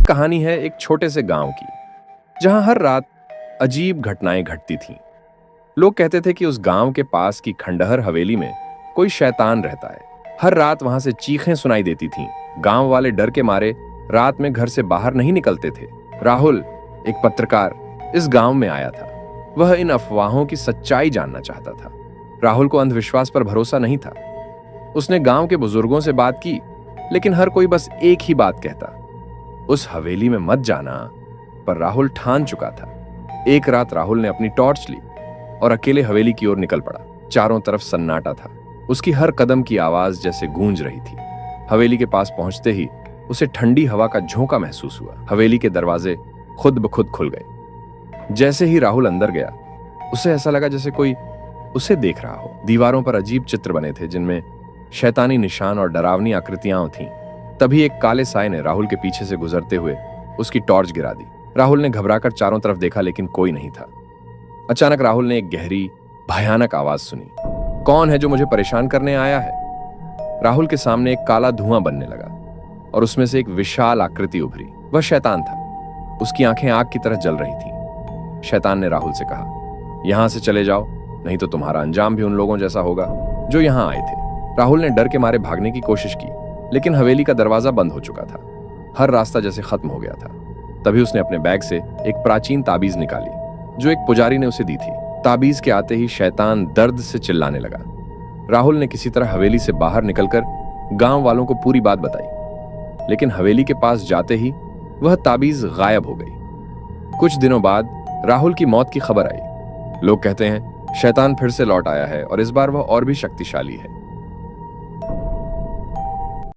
कहानी है एक छोटे से गांव की, जहां हर रात अजीब घटनाएं घटती थीं। लोग कहते थे कि उस गांव के पास की खंडहर हवेली में कोई शैतान रहता है। हर रात वहां से चीखें सुनाई देती थीं। गांव वाले डर के मारे रात में घर से बाहर नहीं निकलते थे। राहुल, एक पत्रकार, इस गांव में आया था। वह इन अफवाहों की सच्चाई जानना चाहता था। राहुल को अंधविश्वास पर भरोसा नहीं था। उसने गांव के बुजुर्गों से बात की, लेकिन हर कोई बस एक ही बात कहता, उस हवेली में मत जाना। पर राहुल ठान चुका था। एक रात राहुल ने अपनी टॉर्च ली और अकेले हवेली की ओर निकल पड़ा। चारों तरफ सन्नाटा था। उसकी हर कदम की आवाज जैसे गूंज रही थी। हवेली के पास पहुंचते ही उसे ठंडी हवा का झोंका महसूस हुआ। हवेली के दरवाजे खुद ब खुद खुल गए। जैसे ही राहुल अंदर गया, उसे ऐसा लगा जैसे कोई उसे देख रहा हो। दीवारों पर अजीब चित्र बने थे, जिनमें शैतानी निशान और डरावनी आकृतियां थीं। तभी एक काले साए ने राहुल के पीछे से गुजरते हुए उसकी टॉर्च गिरा दी। राहुल ने घबराकर चारों तरफ देखा, लेकिन कोई नहीं था। अचानक राहुल ने एक गहरी, भयानक आवाज सुनी। कौन है जो मुझे परेशान करने आया है? राहुल के सामने एक काला धुआं बनने लगा और उसमें से एक विशाल आकृति उभरी। वह शैतान था। उसकी आंखें आग की तरह जल रही थीं। शैतान ने राहुल से कहा, यहां से चले जाओ, नहीं तो तुम्हारा अंजाम भी उन लोगों जैसा होगा जो यहां आए थे। राहुल ने डर के मारे भागने की कोशिश की, लेकिन हवेली का दरवाजा बंद हो चुका था। हर रास्ता जैसे खत्म हो गया था। तभी उसने अपने बैग से एक प्राचीन ताबीज निकाली, जो एक पुजारी ने उसे दी थी। ताबीज के आते ही शैतान दर्द से चिल्लाने लगा। राहुल ने किसी तरह हवेली से बाहर निकलकर गांव वालों को पूरी बात बताई, लेकिन हवेली के पास जाते ही वह ताबीज गायब हो गई। कुछ दिनों बाद राहुल की मौत की खबर आई। लोग कहते हैं शैतान फिर से लौट आया है और इस बार वह और भी शक्तिशाली है।